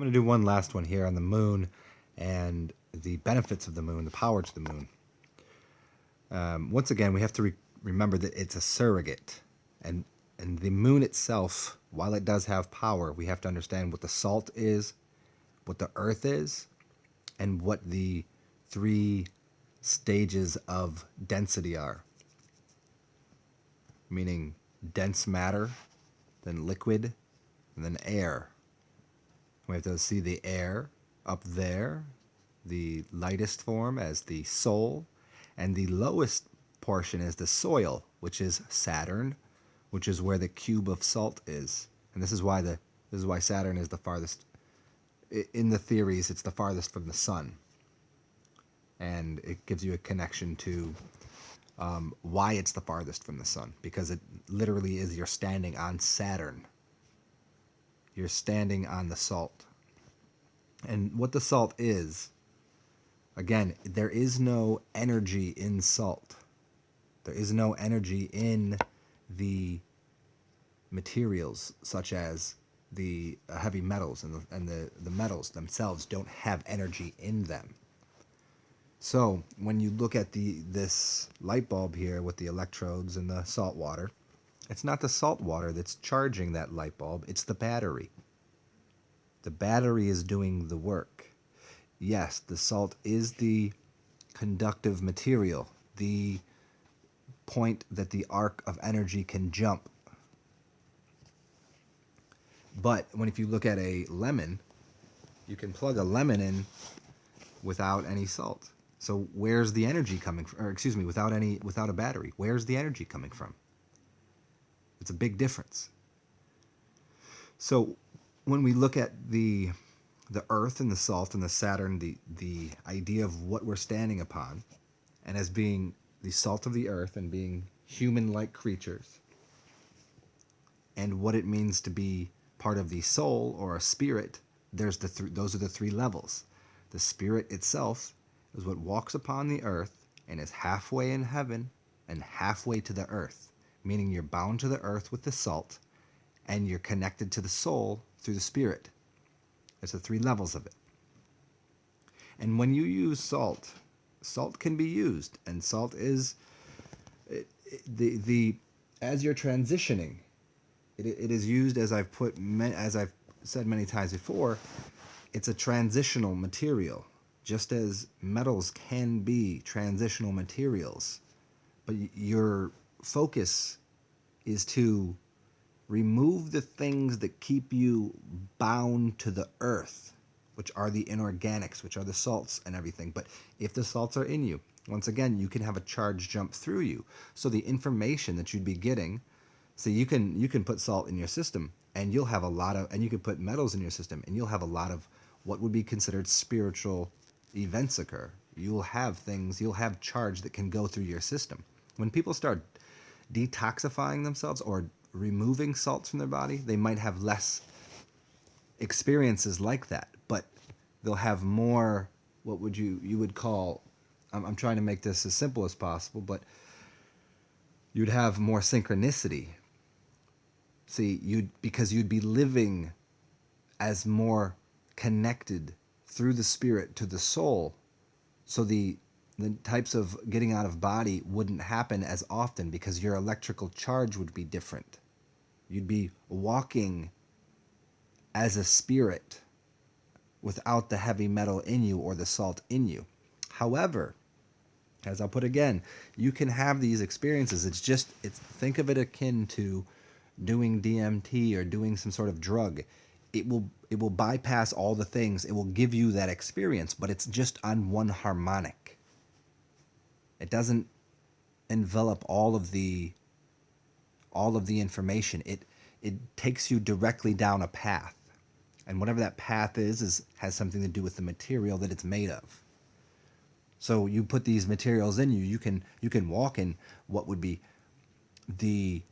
I'm going to do one last one here on the moon and the benefits of the moon, the power to the moon. Once again, we have to remember that it's a surrogate. And, and the moon itself, while it does have power, we have to understand what the salt is, what the earth is, and what the three stages of density are. Meaning dense matter, then liquid, and then air. We have to see the air up there, the lightest form as the soul, and the lowest portion is the soil, which is Saturn, which is where the cube of salt is. And this is why Saturn is the farthest. In the theories, it's the farthest from the sun, and it gives you a connection to why it's the farthest from the sun, because it literally is, you're standing on Saturn. You're standing on the salt. And what the salt is, again, there is no energy in salt. There is no energy in the materials, such as the heavy metals, and the metals themselves don't have energy in them. So when you look at this light bulb here with the electrodes and the salt water, it's not the salt water that's charging that light bulb, it's the battery. The battery is doing the work. Yes, the salt is the conductive material, the point that the arc of energy can jump. But if you look at a lemon, you can plug a lemon in without any salt. So where's the energy coming from? Or excuse me, without a battery, where's the energy coming from? It's a big difference. So when we look at the earth and the salt and the Saturn, the idea of what we're standing upon, and as being the salt of the earth and being human-like creatures, and what it means to be part of the soul or a spirit, those are the three levels. The spirit itself is what walks upon the earth and is halfway in heaven and halfway to the earth, meaning you're bound to the earth with the salt and you're connected to the soul through the spirit. There's the three levels of it. And when you use salt can be used, and salt is as you're transitioning, it is used, as I've said many times before, it's a transitional material, just as metals can be transitional materials. But your focus is to remove the things that keep you bound to the earth, which are the inorganics, which are the salts and everything. But if the salts are in you, once again, you can have a charge jump through you. So the information that you'd be getting, so you can put salt in your system, and you'll have and you can put metals in your system, and you'll have a lot of what would be considered spiritual events occur. You'll have charge that can go through your system. When people start detoxifying themselves or removing salts from their body, they might have less experiences like that, but they'll have more, what would you would call, I'm trying to make this as simple as possible, but you'd have more synchronicity. See, because you'd be living as more connected through the spirit to the soul, so the types of getting out of body wouldn't happen as often, because your electrical charge would be different. You'd be walking as a spirit without the heavy metal in you or the salt in you. However, as I'll put again, you can have these experiences. Think of it akin to doing DMT or doing some sort of drug. It will bypass all the things. It will give you that experience, but it's just on one harmonic. It doesn't envelop all of the information. It takes you directly down a path. And whatever that path has something to do with the material that it's made of. So you put these materials in you can walk in what would be the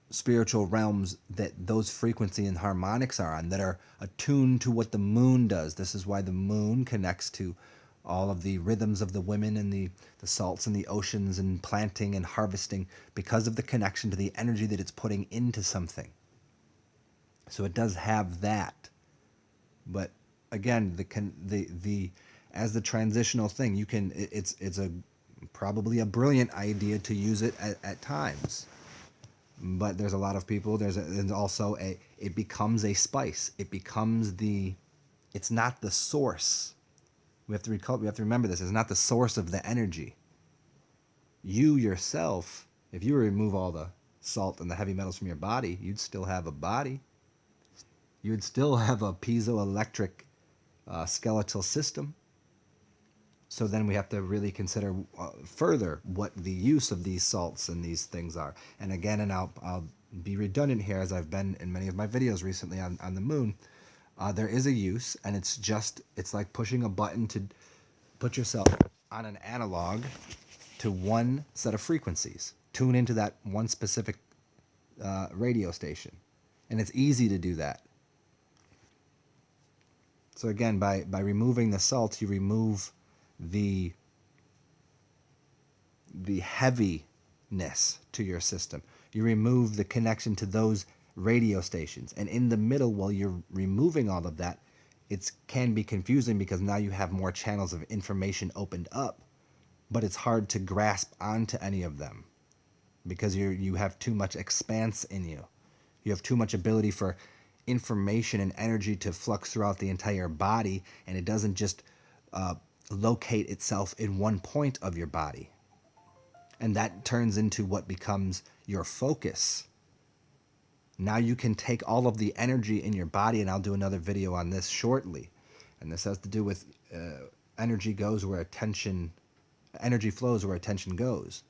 spiritual realms that those frequency and harmonics are on, that are attuned to what the moon does. This is why the moon connects to all of the rhythms of the women and the salts and the oceans and planting and harvesting, because of the connection to the energy that it's putting into something. So it does have that. But again, the as the transitional thing, you can it's a probably a brilliant idea to use it at times. But there's a lot of people. There's also it becomes a spice. It becomes it's not the source. We have to remember this. It's not the source of the energy. You yourself, if you remove all the salt and the heavy metals from your body, you'd still have a body. You would still have a piezoelectric skeletal system. So then we have to really consider further what the use of these salts and these things are. And again, and I'll be redundant here, as I've been in many of my videos recently on the moon. There is a use, and it's like pushing a button to put yourself on an analog to one set of frequencies. Tune into that one specific radio station. And it's easy to do that. So again, by removing the salt, you remove the heaviness to your system. You remove the connection to those radio stations. And in the middle, while you're removing all of that, it can be confusing because now you have more channels of information opened up, but it's hard to grasp onto any of them because you have too much expanse in you. You have too much ability for information and energy to flux throughout the entire body, and it doesn't just locate itself in one point of your body. And that turns into what becomes your focus. Now you can take all of the energy in your body, and I'll do another video on this shortly. And this has to do with energy flows where attention goes.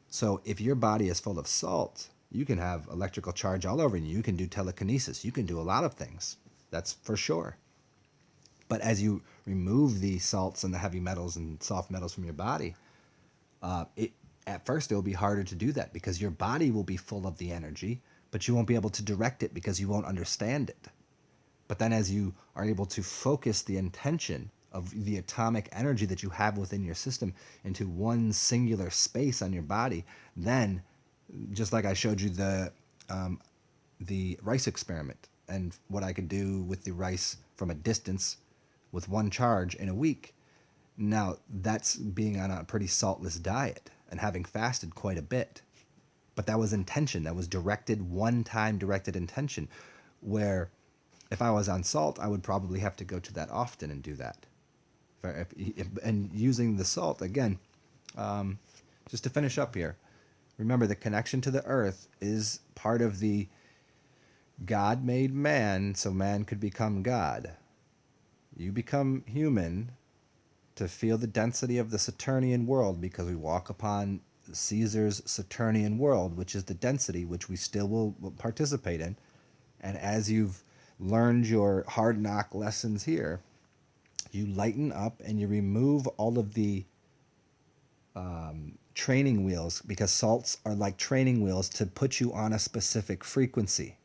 So if your body is full of salt, you can have electrical charge all over you. You can do telekinesis. You can do a lot of things. That's for sure. But as you remove the salts and the heavy metals and soft metals from your body, at first it will be harder to do that because your body will be full of the energy, but you won't be able to direct it because you won't understand it. But then as you are able to focus the intention of the atomic energy that you have within your system into one singular space on your body, then, just like I showed you the rice experiment and what I could do with the rice from a distance with one charge in a week. Now, that's being on a pretty saltless diet and having fasted quite a bit. But that was intention. That was one-time directed intention, where if I was on salt, I would probably have to go to that often and do that. And using the salt, again, just to finish up here, remember the connection to the earth is part of the God made man so man could become God. You become human to feel the density of the Saturnian world because we walk upon Caesar's Saturnian world, which is the density which we still will participate in. And as you've learned your hard knock lessons here, you lighten up and you remove all of the training wheels, because salts are like training wheels to put you on a specific frequency.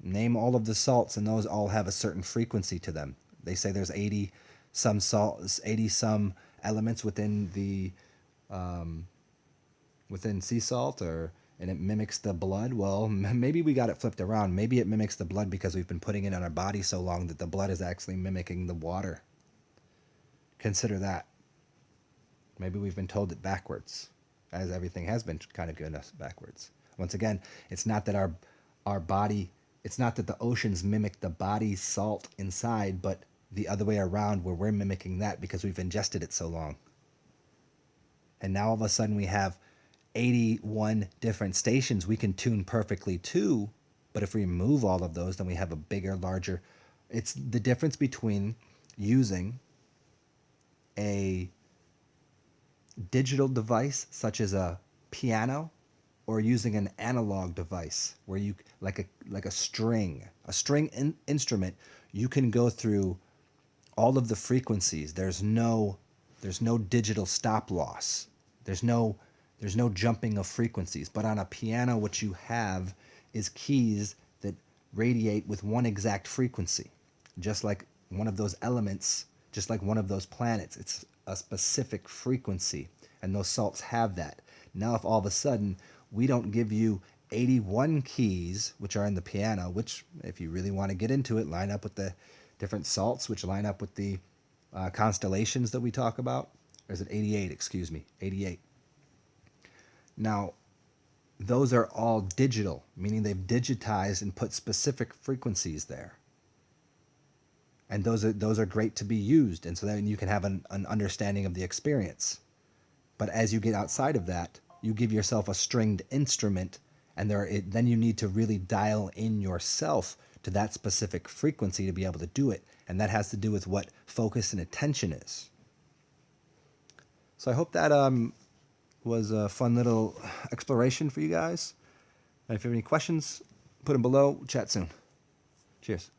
Name all of the salts, and those all have a certain frequency to them. They say there's 80 some elements within the within sea salt, and it mimics the blood. Well, maybe we got it flipped around. Maybe it mimics the blood because we've been putting it on our body so long that the blood is actually mimicking the water. Consider that. Maybe we've been told it backwards, as everything has been kind of given us backwards. Once again, it's not that our body, it's not that the oceans mimic the body's salt inside, but the other way around, where we're mimicking that because we've ingested it so long. And now all of a sudden we have 81 different stations we can tune perfectly to, but if we remove all of those, then we have a bigger, larger... It's the difference between using a digital device such as a piano or using an analog device where you like a string instrument. You can go through all of the frequencies. There's no digital stop loss. There's no jumping of frequencies. But on a piano, what you have is keys that radiate with one exact frequency, just like one of those elements, just like one of those planets. It's a specific frequency, and those salts have that. Now, if all of a sudden we don't give you 81 keys, which are in the piano, which, if you really want to get into it, line up with the different salts, which line up with the constellations that we talk about. Or is it 88? Excuse me, 88. Now, those are all digital, meaning they've digitized and put specific frequencies there. And those are great to be used, and so then you can have an understanding of the experience. But as you get outside of that, you give yourself a stringed instrument, and then you need to really dial in yourself to that specific frequency to be able to do it. And that has to do with what focus and attention is. So I hope that was a fun little exploration for you guys. And if you have any questions, put them below. Chat soon. Cheers.